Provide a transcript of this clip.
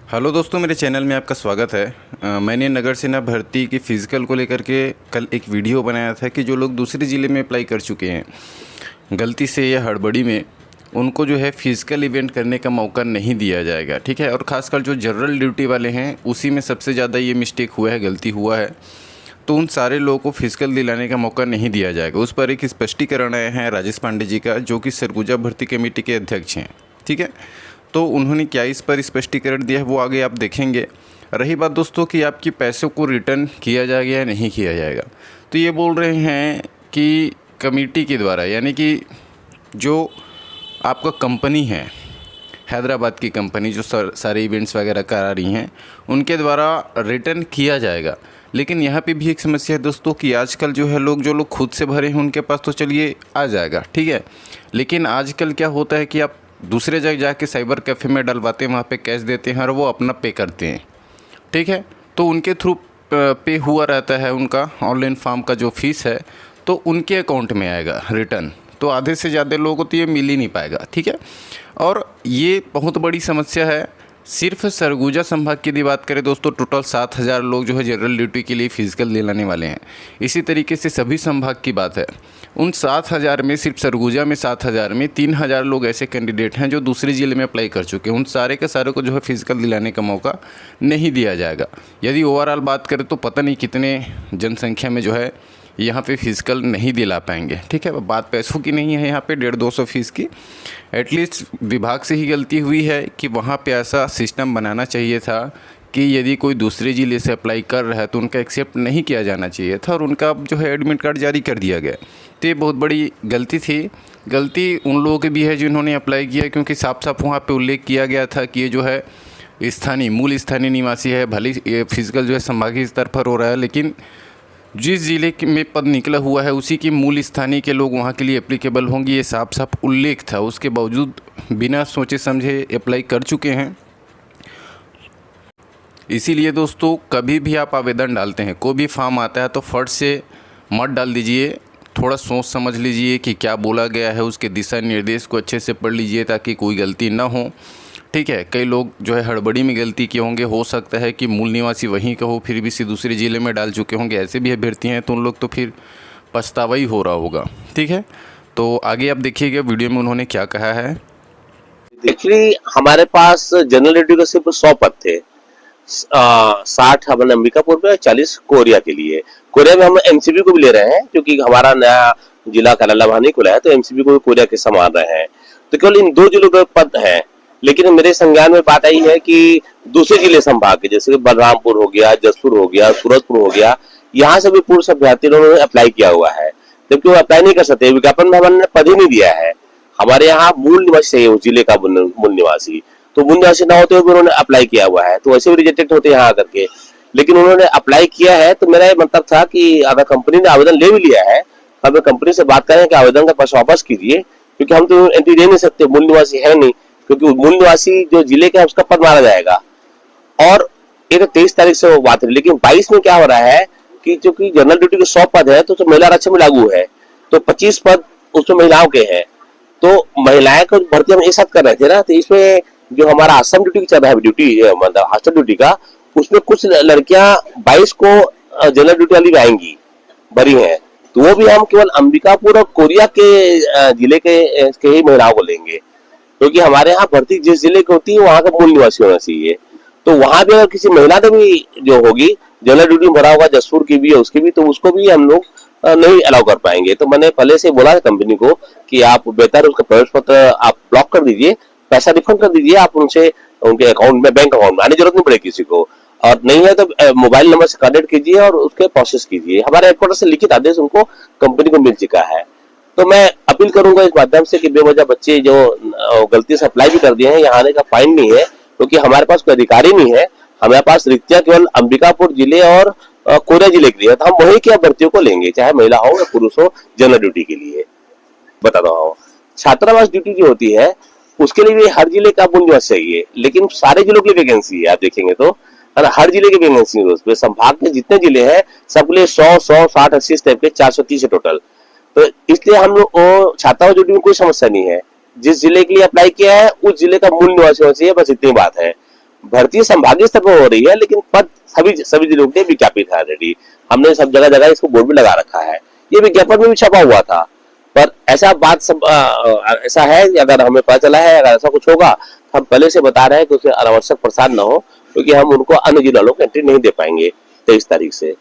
Hello दोस्तों, मेरे channel में आपका स्वागत है। मैंने नगर सेना भर्ती की फ़िज़िकल को लेकर के कल एक वीडियो बनाया था कि जो लोग दूसरे ज़िले में अप्लाई कर चुके हैं गलती से या हड़बड़ी में, उनको जो है फ़िज़िकल इवेंट करने का मौका नहीं दिया जाएगा। ठीक है। और ख़ासकर जो जनरल ड्यूटी वाले हैं उसी में सबसे ज़्यादा ये मिस्टेक हुआ है, गलती हुआ है। तो उन सारे लोगों को फ़िज़िकल दिलाने का मौका नहीं दिया जाएगा। उस पर एक स्पष्टीकरण आया है राजेश पांडे जी का, जो कि सरगुजा भर्ती कमेटी के अध्यक्ष हैं। ठीक है। तो उन्होंने क्या इस पर स्पष्टीकरण दिया है वो आगे आप देखेंगे। रही बात दोस्तों कि आपकी पैसों को रिटर्न किया जाएगा या नहीं किया जाएगा, तो ये बोल रहे हैं कि कमेटी के द्वारा, यानी कि जो आपका कंपनी है, हैदराबाद की कंपनी जो सारे इवेंट्स वगैरह करा रही हैं, उनके द्वारा रिटर्न किया जाएगा। लेकिन यहाँ पे भी एक समस्या है दोस्तों कि आजकल जो है जो लोग खुद से भरे हैं उनके पास तो चलिए आ जाएगा, ठीक है। लेकिन आजकल क्या होता है कि आप दूसरे जगह जाके साइबर कैफ़े में डलवाते हैं, वहाँ पे कैश देते हैं और वो अपना पे करते हैं। ठीक है। तो उनके थ्रू पे हुआ रहता है, उनका ऑनलाइन फॉर्म का जो फ़ीस है तो उनके अकाउंट में आएगा रिटर्न। तो आधे से ज़्यादा लोगों को तो ये मिल ही नहीं पाएगा। ठीक है। और ये बहुत बड़ी समस्या है। सिर्फ सरगुजा संभाग की यदि बात करें दोस्तों, टोटल 7,000 लोग जो है जनरल ड्यूटी के लिए फ़िज़िकल दिलाने वाले हैं। इसी तरीके से सभी संभाग की बात है, उन 7,000 में सिर्फ सरगुजा में 7,000 में 3,000 लोग ऐसे कैंडिडेट हैं जो दूसरे ज़िले में अप्लाई कर चुके हैं। उन सारे के सारे को जो है फ़िज़िकल दिलाने का मौका नहीं दिया जाएगा। यदि ओवरऑल बात करें तो पता नहीं कितने जनसंख्या में जो है यहाँ पे फ़िज़िकल नहीं दिला पाएंगे। ठीक है। बात पैसों की नहीं है, यहाँ पे 150-200 फीस की। एटलीस्ट विभाग से ही गलती हुई है कि वहाँ पे ऐसा सिस्टम बनाना चाहिए था कि यदि कोई दूसरे ज़िले से अप्लाई कर रहा है तो उनका एक्सेप्ट नहीं किया जाना चाहिए था, और उनका जो है एडमिट कार्ड जारी कर दिया गया। तो ये बहुत बड़ी गलती थी। गलती उन लोगों की भी है जिन्होंने अप्लाई किया, क्योंकि साफ साफ वहाँ पे उल्लेख किया गया था कि ये जो है मूल स्थानीय निवासी है। भले ये फिज़िकल जो है संभागीय स्तर पर हो रहा है, लेकिन जिस ज़िले में पद निकला हुआ है उसी के मूल स्थानीय के लोग वहाँ के लिए एप्लीकेबल होंगे, ये साफ साफ उल्लेख था। उसके बावजूद बिना सोचे समझे अप्लाई कर चुके हैं। इसीलिए दोस्तों, कभी भी आप आवेदन डालते हैं, कोई भी फॉर्म आता है तो फट से मत डाल दीजिए। थोड़ा सोच समझ लीजिए कि क्या बोला गया है, उसके दिशा निर्देश को अच्छे से पढ़ लीजिए ताकि कोई गलती ना हो। ठीक है। कई लोग जो है हड़बड़ी में गलती किए होंगे, हो सकता है कि मूल निवासी वहीं का हो फिर भी से दूसरे ज़िले में डाल चुके होंगे, ऐसे भी अभ्यर्थी हैं, तो उन लोग तो फिर पछतावा ही हो रहा होगा। ठीक है। तो आगे आप देखिएगा वीडियो में उन्होंने क्या कहा है। एक्चुअली हमारे पास जनरल ड्यूटी के सिर्फ 100 पद थे। 60 हमने अंबिकापुर में, 40 कोरिया के लिए। कोरिया में हम एमसीबी को भी ले रहे हैं क्योंकि हमारा नया जिला कलाला वहां नहीं खुला है, तो एमसीबी को भी कोरिया के संभाल रहे हैं। तो केवल इन 2 जिलों के पद हैं। लेकिन मेरे संज्ञान में बात आई है कि दूसरे जिले संभाग के, जैसे बलरामपुर हो गया, जसपुर हो गया, सूरजपुर हो गया, यहाँ से भी पूर्व अभ्यर्थियों ने अप्लाई किया हुआ है, जबकि वो अप्लाई नहीं कर सकते। विज्ञापन में हमने पद ही नहीं दिया है। हमारे यहाँ मूल निवासी चाहिए, उस जिले का मूल निवासी, तो मूल निवासी ना होते हुए उन्होंने अप्लाई किया हुआ है, तो वैसे भी रिजेक्टेड होते हैं यहाँ आकर के। लेकिन उन्होंने अप्लाई किया है, तो मेरा ये मतलब था कि अगर कंपनी ने आवेदन ले भी लिया है, हमें कंपनी से बात करें कि आवेदन का पैसा वापस कीजिए, क्योंकि हम तो एंट्री दे नहीं सकते, मूल निवासी है नहीं। क्योंकि मूल निवासी जो जिले का है उसका पद मारा जाएगा। और ये तो 23 तारीख से वो बात है, लेकिन 22 में क्या हो रहा है कि चूंकि जनरल ड्यूटी के 100 पद है तो महिला आरक्षण में लागू है, तो 25 पद उसमें महिलाओं के हैं। तो महिलाएं को भर्ती हम एक साथ कर रहे थे ना, तो इसमें जो हमारा आसम ड्यूटी चल रहा है, ड्यूटी मतलब हॉस्टल ड्यूटी का, उसमें कुछ लड़कियां 22 को जनरल ड्यूटी वाली आएंगी, भरी हैं, तो वो भी हम केवल अंबिकापुर और कोरिया के जिले के ही महिलाओं को लेंगे, क्योंकि हमारे यहाँ भर्ती जिस जिले की होती है वहाँ का मूल निवासी होना चाहिए। तो वहां भी अगर किसी महिला ने भी जो होगी जनरल ड्यूटी में भरा होगा, जसपुर की भी है, उसकी भी, तो उसको भी हम लोग नहीं अलाउ कर पाएंगे। तो मैंने पहले से बोला है कंपनी को कि आप बेहतर उसका प्रवेश पत्र आप ब्लॉक कर दीजिए, पैसा रिफंड कर दीजिए, आप उनसे उनके अकाउंट में, बैंक अकाउंट में आने जरूरत नहीं पड़ेगी किसी को, और नहीं है तो मोबाइल नंबर से कनेक्ट कीजिए और उसके प्रोसेस कीजिए। हमारे हेडक्वार्टर से लिखित आदेश उनको कंपनी को मिल चुका है। तो मैं अपील करूंगा इस माध्यम से कि बेवजह बच्चे जो गलती से अप्लाई भी कर दिए हैं, यहाँ आने का फाइन नहीं है, क्योंकि हमारे पास कोई अधिकारी नहीं है। हमारे पास रिक्तियां केवल अंबिकापुर जिले और कोरिया जिले के लिए, तो हम वही के अभ्यर्थियों को लेंगे, चाहे महिला हो या पुरुष हो, जनरल ड्यूटी के लिए। बता रहा हूँ, छात्रावास ड्यूटी जो होती है उसके लिए भी हर जिले का मूल निवासी चाहिए, लेकिन सारे जिलों के लिए वैकेंसी है। आप देखेंगे तो हर जिले की वैकेंसी है, उसमें संभाग के जितने जिले हैं सबके लिए 100, 60, 80 टाइप के 430 है टोटल। तो इसलिए हम लोग छात्रावास ड्यूटी में कोई समस्या नहीं है। जिस जिले के लिए अप्लाई किया है उस जिले का मूल निवासी होना चाहिए, बस इतनी बात है। भर्ती संभागीय स्तर पर हो रही है, लेकिन पद सभी जिलों के लिए विज्ञापित है ऑलरेडी। हमने सब जगह जगह इसको बोर्ड भी लगा रखा है, ये विज्ञापन में भी छपा हुआ था। पर ऐसा बात सब ऐसा है कि अगर हमें पता चला है, अगर ऐसा कुछ होगा तो हम पहले से बता रहे हैं कि उसे अनावश्यक प्रसार न हो, क्योंकि हम उनको अन्य जिलों को एंट्री नहीं दे पाएंगे 23 तारीख से।